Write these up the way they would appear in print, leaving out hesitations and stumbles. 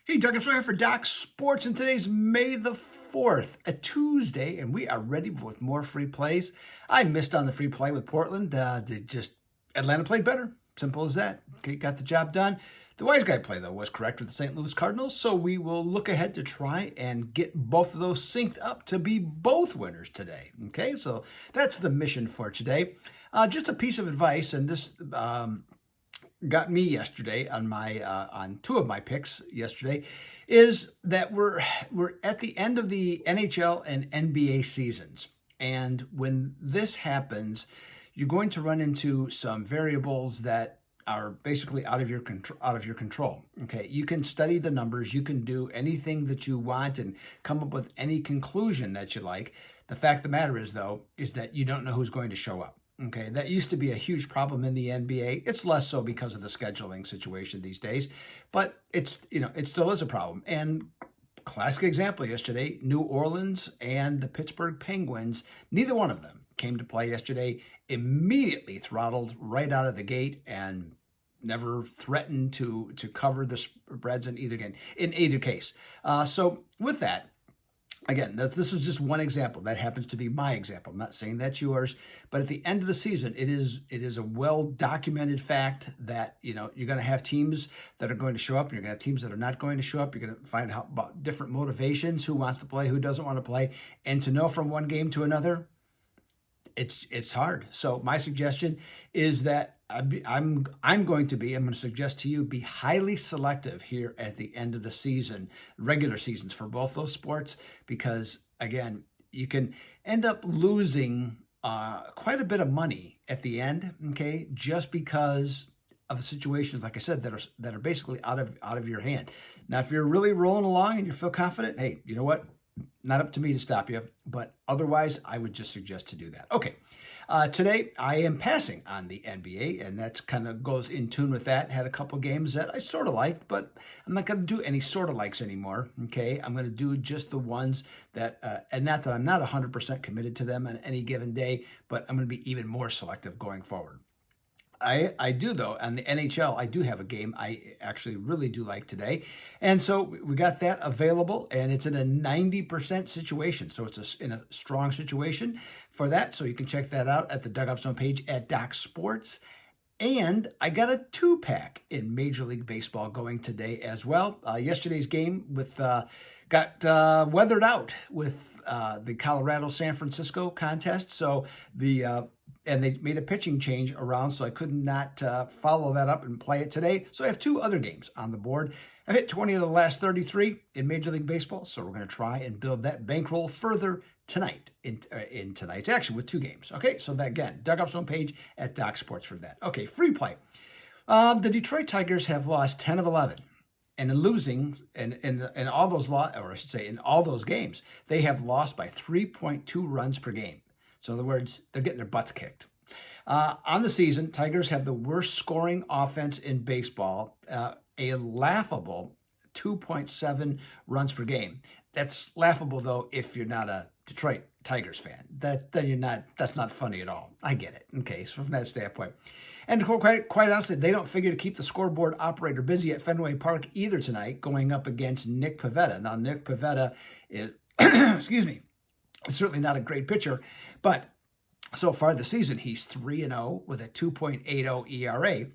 Hey, Doug, it's here for Doc Sports, and today's May the 4th, a Tuesday, and we are ready with more free plays. I missed on the free play with Portland. Atlanta played better. Simple as that. Okay, got the job done. The wise guy play, though, was correct with the St. Louis Cardinals, so we will look ahead to try and get both of those synced up to be both winners today. Okay, so that's the mission for today. Just a piece of advice, and this got me yesterday on my on two of my picks yesterday, is that we're at the end of the NHL and NBA seasons, and when this happens, you're going to run into some variables that are basically out of your control. Okay, you can study the numbers, you can do anything that you want and come up with any conclusion that you like. The fact of the matter is, though, is that you don't know who's going to show up. Okay, that used to be a huge problem in the NBA. It's less so because of the scheduling situation these days, but it still is a problem. And classic example yesterday, New Orleans and the Pittsburgh Penguins, neither one of them came to play yesterday, immediately throttled right out of the gate and never threatened to cover the spreads in either case. So with that, again, this is just one example. That happens to be my example. I'm not saying that's yours, but at the end of the season, it is a well-documented fact that you're going to have teams that are going to show up, and you're going to have teams that are not going to show up. You're going to find out about different motivations, who wants to play, who doesn't want to play, and to know from one game to another, it's hard. So my suggestion is that I'm going to suggest to you, be highly selective here at the end of the season, regular seasons for both those sports, because again, you can end up losing quite a bit of money at the end. Okay, just because of situations, like I said, that are basically out of your hand. Now, if you're really rolling along and you feel confident, hey, you know what? Not up to me to stop you, but otherwise, I would just suggest to do that. Okay, today I am passing on the NBA, and that's kind of goes in tune with that. Had a couple games that I sort of liked, but I'm not going to do any sort of likes anymore. Okay, I'm going to do just the ones that, and not that I'm not 100% committed to them on any given day, but I'm going to be even more selective going forward. I do, though, on the NHL, I do have a game I actually really do like today. And so we got that available, and it's in a 90% situation. So it's in a strong situation for that. So you can check that out at the Doug Upstone page at Doc Sports. And I got a 2-pack in Major League Baseball going today as well. Yesterday's game got weathered out with the Colorado-San Francisco contest. So and they made a pitching change around, so I could not follow that up and play it today. So I have two other games on the board. I've hit 20 of the last 33 in Major League Baseball, so we're going to try and build that bankroll further tonight in tonight's action with two games. Okay, so that, again, Doug Upstone page at Doc Sports for that. Okay, free play. The Detroit Tigers have lost 10 of 11. And in losing, in all those in all those games, they have lost by 3.2 runs per game. So in other words, they're getting their butts kicked. On the season, Tigers have the worst scoring offense in baseball, a laughable 2.7 runs per game. That's laughable, though, if you're not a Detroit Tigers fan. That's not funny at all. I get it. Okay, so from that standpoint. And quite honestly, they don't figure to keep the scoreboard operator busy at Fenway Park either tonight, going up against Nick Pivetta. Now, Nick Pivetta is, excuse me, certainly not a great pitcher, but so far this season, he's 3-0 with a 2.80 ERA,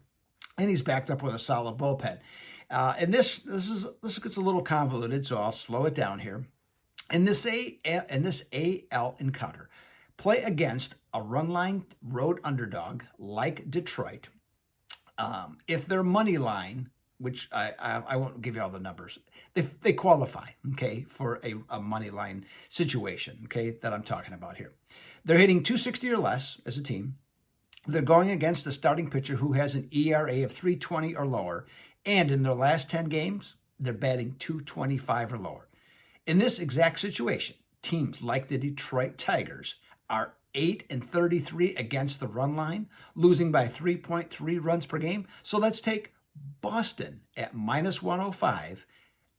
and he's backed up with a solid bullpen. And this gets a little convoluted, so I'll slow it down here. In this AL encounter, play against a run line road underdog like Detroit. If their money line, which I won't give you all the numbers, they qualify, okay, for a money line situation, okay, that I'm talking about here. They're hitting 260 or less as a team. They're going against a starting pitcher who has an ERA of 320 or lower, and in their last 10 games, they're batting 225 or lower. In this exact situation, teams like the Detroit Tigers are 8-33 against the run line, losing by 3.3 runs per game. So let's take Boston at minus 105,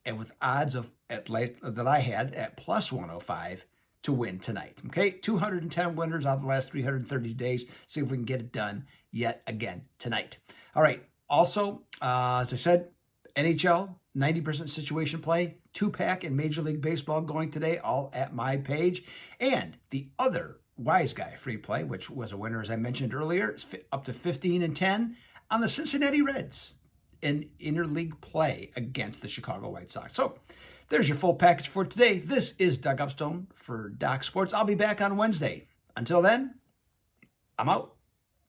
and with odds that I had at plus 105 to win tonight. Okay, 210 winners out of the last 330 days. See if we can get it done yet again tonight. All right. Also, as I said, NHL, 90% situation play, 2-pack in Major League Baseball going today, all at my page. And the other Wise Guy free play, which was a winner, as I mentioned earlier, is up to 15-10 on the Cincinnati Reds in interleague play against the Chicago White Sox. So there's your full package for today. This is Doug Upstone for Doc Sports. I'll be back on Wednesday. Until then, I'm out.